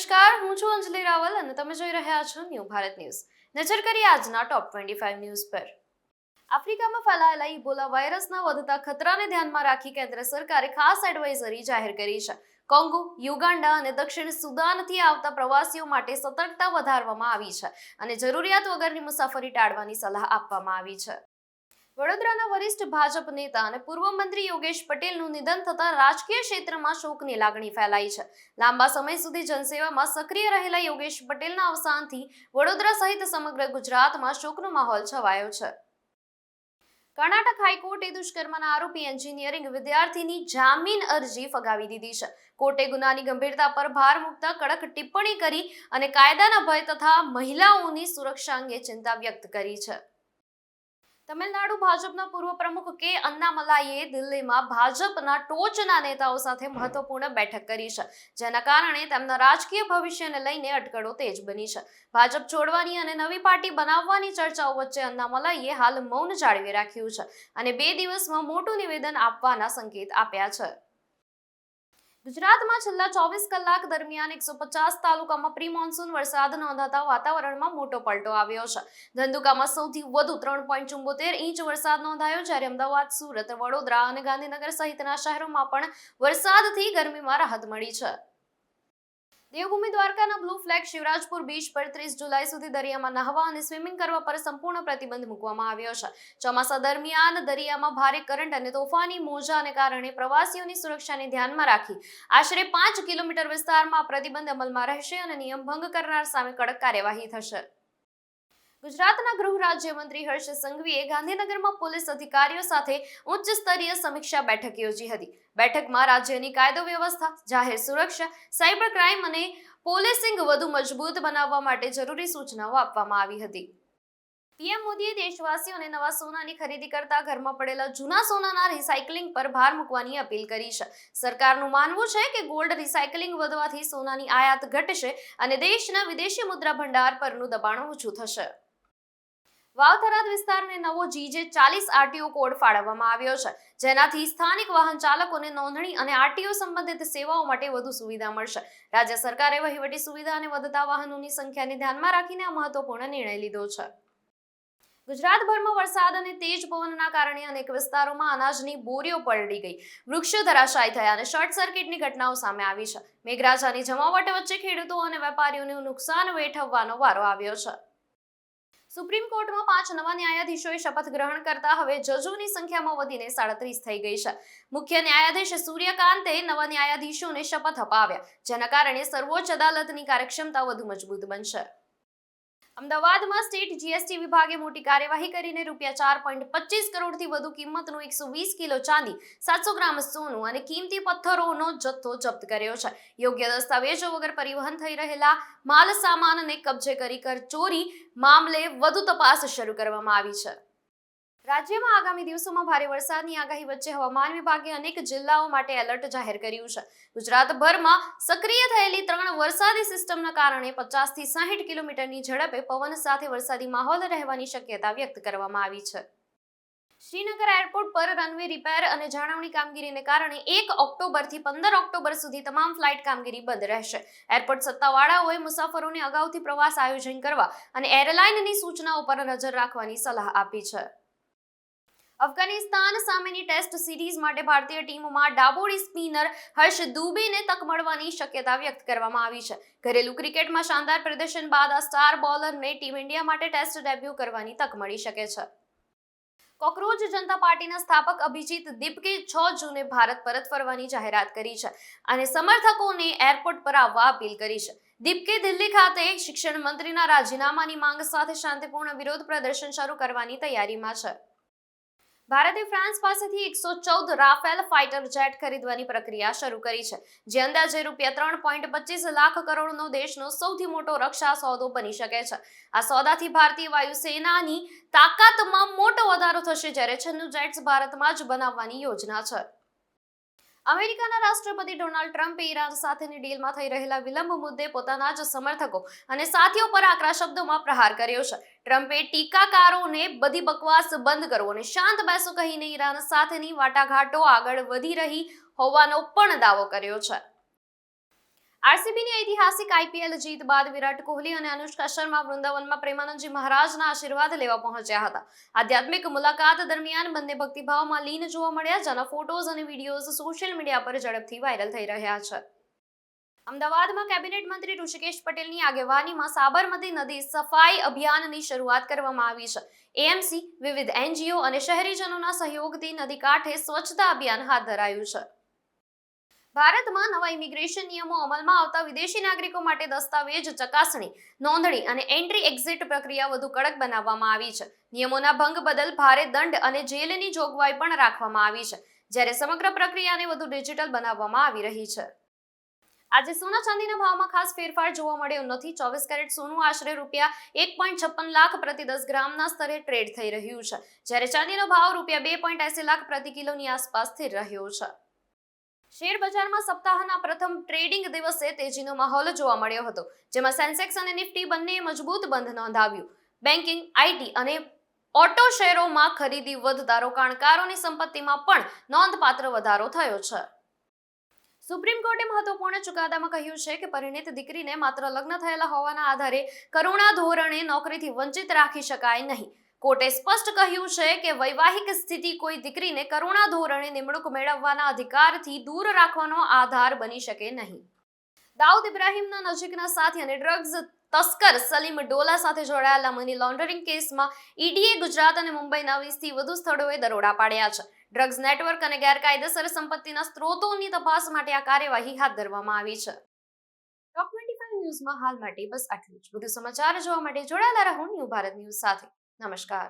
નમસ્કાર, હું છું અંજલિ રાવલ અને તમે જોઈ રહ્યા છો ન્યૂ ભારત ન્યૂઝ. નજર કરીએ આજના ટોપ 25 ન્યૂઝ પર. આફ્રિકામાં ફેલાયેલા ઇબોલા વાયરસના વધતા ખતરાને ધ્યાનમાં રાખી કેન્દ્ર સરકારે ખાસ એડવાઇઝરી જાહેર કરી છે. કોંગો, યુગાન્ડા અને દક્ષિણ સુદાનથી આવતા પ્રવાસીઓ માટે સતર્કતા વધારવામાં આવી છે અને જરૂરિયાત વગરની મુસાફરી ટાળવાની સલાહ આપવામાં આવી છે. વડોદરાના વરિષ્ઠ ભાજપ નેતા અને પૂર્વ મંત્રી યોગેશ પટેલનું નિધન થતાં રાજકીય ક્ષેત્રમાં શોકની લાગણી ફેલાઈ છે. લાંબા સમય સુધી જનસેવામાં સક્રિય રહેલા યોગેશ પટેલના અવસાનથી વડોદરા સહિત સમગ્ર ગુજરાતમાં શોકનો માહોલ છવાયો છે. કર્ણાટક હાઈકોર્ટે દુષ્કર્મના આરોપી એન્જિનિયરિંગ વિદ્યાર્થીની જામીન અરજી ફગાવી દીધી છે. કોર્ટે ગુનાની ગંભીરતા પર ભાર મૂકતા કડક ટિપ્પણી કરી અને કાયદાના ભય તથા મહિલાઓની સુરક્ષા અંગે ચિંતા વ્યક્ત કરી છે. તમિલનાડુ ભાજપના પૂર્વ પ્રમુખ કે અન્નામલાઈએ દિલ્હીમાં ભાજપના ટોચના નેતાઓ સાથે મહત્વપૂર્ણ બેઠક કરી છે, જેના કારણે તેમના રાજકીય ભવિષ્યને લઈને અટકળો તેજ બની છે. ભાજપ છોડવાની અને નવી પાર્ટી બનાવવાની ચર્ચાઓ વચ્ચે અન્નામલાઈએ હાલ મૌન જાળવી રાખ્યું છે અને 2 દિવસમાં મોટું નિવેદન આપવાના સંકેત આપ્યા છે. ગુજરાતમાં છેલ્લા 24 કલાક દરમિયાન 150 તાલુકામાં પ્રી મોન્સૂન વરસાદ નોંધાતા વાતાવરણમાં મોટો પલટો આવ્યો છે. ધંધુકામાં સૌથી વધુ 3.74 ઇંચ વરસાદ નોંધાયો, જ્યારે અમદાવાદ, સુરત, વડોદરા અને ગાંધીનગર સહિતના શહેરોમાં પણ વરસાદથી ગરમીમાં રાહત મળી છે. દેવભૂમિ દ્વારકાના બ્લુ ફ્લેગ શિવરાજપુર બીચ પર 30 જુલાઈ સુધી દરિયામાં નહાવા અને સ્વિમિંગ કરવા પર સંપૂર્ણ પ્રતિબંધ મૂકવામાં આવ્યો છે. ચોમાસા દરમિયાન દરિયામાં ભારે કરંટ અને તોફાની મોજાને કારણે પ્રવાસીઓની સુરક્ષાને ધ્યાનમાં રાખી આશરે 5 કિલોમીટર વિસ્તારમાં આ પ્રતિબંધ અમલમાં રહેશે અને નિયમ ભંગ કરનાર સામે કડક કાર્યવાહી થશે. ગુજરાતના ગૃહ રાજ્યમંત્રી હર્ષ સંઘવીએ ગાંધીનગરમાં પોલીસ અધિકારીઓ સાથે ઉચ્ચ સ્તરીય સમીક્ષા બેઠક યોજી હતી. બેઠકમાં રાજ્યની કાયદો વ્યવસ્થા, જાહેર સુરક્ષા, સાયબર ક્રાઇમ અને પોલીસિંગ વધુ મજબૂત બનાવવા માટે જરૂરી સૂચનાઓ આપવામાં આવી હતી. પીએમ મોદીએ દેશવાસીઓને નવા સોનાની ખરીદી કરતા ઘરમાં પડેલા જૂના સોનાના રિસાયકલિંગ પર ભાર મૂકવાની અપીલ કરી છે. સરકારનું માનવું છે કે ગોલ્ડ રિસાયકલિંગ વધવાથી સોનાની આયાત ઘટશે અને દેશના વિદેશી મુદ્રા ભંડાર પરનું દબાણ ઓછું થશે. વાવ-થરાદ વિસ્તારને નવો GJ40 આરટીઓ કોડ ફાળવવામાં આવ્યો છે, જેનાથી સ્થાનિક વાહન ચાલકોને નોંધણી અને આરટીઓ સંબંધિત સેવાઓ માટે વધુ સુવિધા મળશે. રાજ્ય સરકારે વહીવટી સુવિધા અને વધતા વાહનોની સંખ્યાને ધ્યાનમાં રાખીને આ મહત્વપૂર્ણ નિર્ણય લીધો છે. ગુજરાતભરમાં વરસાદ અને તેજ પવનના કારણે અનેક વિસ્તારોમાં અનાજની બોરીઓ પલળી ગઈ, વૃક્ષો ધરાશાયી થયા અને શોર્ટ સર્કિટની ઘટનાઓ સામે આવી છે. મેઘરાજાની જમાવટ વચ્ચે ખેડૂતો અને વેપારીઓને નુકસાન વેઠવવાનો વારો આવ્યો છે. સુપ્રીમ કોર્ટમાં 5 નવા ન્યાયાધીશોએ શપથ ગ્રહણ કરતા હવે જજોની સંખ્યામાં વધીને 37 થઈ ગઈ છે. મુખ્ય ન્યાયાધીશ સૂર્યકાંતે નવા ન્યાયાધીશોને શપથ અપાવ્યા, જેના કારણે સર્વોચ્ચ અદાલતની કાર્યક્ષમતા વધુ મજબૂત બનશે. અમદાવાદમાં સ્ટેટ જીએસટી વિભાગે મોટી કાર્યવાહી કરીને ₹4.25 કરોડથી વધુ કિંમતનું 120 કિલો ચાંદી, 700 ગ્રામ સોનું અને કિંમતી પથ્થરોનો જથ્થો જપ્ત કર્યો છે. યોગ્ય દસ્તાવેજો વગર પરિવહન થઈ રહેલા માલ સામાનને કબજે કરી કરચોરી મામલે વધુ તપાસ શરૂ કરવામાં આવી છે. રાજ્યમાં આગામી દિવસોમાં ભારે વરસાદની આગાહી વચ્ચે હવામાન વિભાગે અનેક જિલ્લાઓ માટે એલર્ટ જાહેર કર્યું છે. ગુજરાતભરમાં સક્રિય થયેલી 3 વરસાદી સિસ્ટમના કારણે 50 થી 60 કિલોમીટરની ઝડપે પવન સાથે વરસાદી માહોલ રહેવાની શક્યતા વ્યક્ત કરવામાં આવી છે. શ્રીનગર એરપોર્ટ પર રનવે રિપેર અને જાળવણી કામગીરીને કારણે 1 ઓક્ટોબરથી 15 ઓક્ટોબર સુધી તમામ ફ્લાઇટ કામગીરી બંધ રહેશે. એરપોર્ટ સત્તાવાળાઓએ મુસાફરોને અગાઉથી પ્રવાસ આયોજન કરવા અને એરલાઇનની સૂચનાઓ પર નજર રાખવાની સલાહ આપી છે. અફઘાનિસ્તાન સામેની ટેસ્ટ સિરીઝ માટે ભારતીય ટીમમાં ડાબોડી સ્પિનર હર્ષ દુબેને તક મળવાની શક્યતા વ્યક્ત કરવામાં આવી છે. ઘરેલું ક્રિકેટમાં શાનદાર પ્રદર્શન બાદ આ સ્ટાર બોલરને ટીમ ઇન્ડિયા માટે ટેસ્ટ ડેબ્યુ કરવાની તક મળી શકે છે. કોકરોચ જનતા પાર્ટીના સ્થાપક અભિજીત દીપકે 6 જૂને ભારત પરત ફરવાની જાહેરાત કરી છે અને સમર્થકોને એરપોર્ટ પર આવવા અપીલ કરી છે. દીપકે દિલ્હી ખાતે શિક્ષણ મંત્રીના રાજીનામાની માંગ સાથે શાંતિપૂર્ણ વિરોધ પ્રદર્શન શરૂ કરવાની તૈયારીમાં છે. ભારતે ફ્રાન્સ પાસેથી 114 રાફેલ ફાઇટર જેટ ખરીદવાની પ્રક્રિયા શરૂ કરી છે, જે અંદાજે ₹3.25 લાખ કરોડનો દેશનો સૌથી મોટો રક્ષા સોદો બની શકે છે. આ સોદાથી ભારતીય વાયુસેનાની તાકાતમાં મોટો વધારો થશે, જ્યારે 96 જેટ્સ ભારતમાં જ બનાવવાની યોજના છે. અમેરિકાના રાષ્ટ્રપતિ ડોનાલ્ડ ટ્રમ્પે ઈરાન સાથેની ડીલમાં થઈ રહેલા વિલંબ મુદ્દે પોતાના જ સમર્થકો અને સાથીઓ પર આકરા શબ્દોમાં પ્રહાર કર્યો છે. ટ્રમ્પે ટીકાકારોને બધી બકવાસ બંધ કરો અને શાંત બેસો કહીને ઈરાન સાથેની વાટાઘાટો આગળ વધી રહી હોવાનો પણ દાવો કર્યો છે. આરસીબીની ઐતિહાસિક આઈપીએલ જીત બાદ વિરાટ કોહલી અને અનુષ્કા શર્મા વૃંદાવનમાં પ્રેમાનંદજી મહારાજના આશીર્વાદ લેવા પહોંચ્યા હતા. આધ્યાત્મિક મુલાકાત દરમિયાન બંને ભક્તિભાવમાં લીન જોવા મળ્યા, જેના ફોટોઝ અને વિડીયોઝ સોશિયલ મીડિયા પર ઝડપથી વાયરલ થઈ રહ્યા છે. અમદાવાદમાં કેબિનેટ મંત્રી ઋષિકેશ પટેલની આગેવાનીમાં સાબરમતી નદી સફાઈ અભિયાનની શરૂઆત કરવામાં આવી છે. એએમસી, વિવિધ એનજીઓ અને શહેરીજનોના સહયોગથી નદી કાંઠે સ્વચ્છતા અભિયાન હાથ ધરાયું છે. ભારતમાં નવા ઇમિગ્રેશન નિયમો અમલમાં આવતા વિદેશી નાગરિકો માટે દસ્તાવેજ ચકાસણી, નોંધણી અને એન્ટ્રી એક્ઝિટ પ્રક્રિયા વધુ કડક બનાવવામાં આવી છે. નિયમોના ભંગ બદલ ભારે દંડ અને જેલની જોગવાઈ પણ રાખવામાં આવી છે, જ્યારે સમગ્ર પ્રક્રિયાને વધુ ડિજિટલ બનાવવામાં આવી રહી છે. આજે સોના ચાંદીના ભાવમાં ખાસ ફેરફાર જોવા મળ્યો નથી. 24 કેરેટ સોનું આશરે ₹1.56 લાખ પ્રતિ 10 ગ્રામના સ્તરે ટ્રેડ થઈ રહ્યું છે, જ્યારે ચાંદીનો ભાવ ₹2.80 લાખ પ્રતિ કિલોની આસપાસ સ્થિર રહ્યો છે. શેર બજારમાં સપ્તાહના પ્રથમ ટ્રેડિંગ દિવસે તેજીનો માહોલ જોવા મળ્યો હતો, જેમાં સેન્સેક્સ અને નિફ્ટી બંનેએ મજબૂત બંધ નોંધાવ્યું. બેન્કિંગ, આઈટી અને ઓટો શેરોમાં ખરીદી વધતા રોકાણકારોની સંપત્તિમાં પણ નોંધપાત્ર વધારો થયો છે. સુપ્રીમ કોર્ટે મહત્વપૂર્ણ ચુકાદામાં કહ્યું છે કે પરિણીત દીકરીને માત્ર લગ્ન થયેલા હોવાના આધારે કરુણા ધોરણે નોકરીથી વંચિત રાખી શકાય નહીં. કોર્ટે સ્પષ્ટ કહ્યું છે કે વૈવાહિક સ્થિતિ કોઈ દીકરીને કરુણા ધોરણે નિમણૂક મેળવવાના અધિકારથી દૂર રાખવાનો આધાર બની શકે નહીં. દાઉદ ઇબ્રાહિમના નજીકના સાથી અને ડ્રગ્સ તસ્કર સલીમ ડોલા સાથે જોડાયેલા મની લોન્ડરિંગ કેસમાં ઈડીએ ગુજરાત અને મુંબઈના 20થી વધુ સ્થળોએ દરોડા પાડ્યા છે. ડ્રગ્સ નેટવર્ક અને ગેરકાયદેસર સંપત્તિના સ્ત્રોતોની તપાસ માટે આ કાર્યવાહી હાથ ધરવામાં આવી છે. ટોપ 25 ન્યૂઝમાં હાલ માટે બસ આટલું જ. વધુ સમાચાર જોવા માટે જોડાયેલા રહો ન્યૂ ભારત ન્યૂઝ સાથે. નમસ્કાર.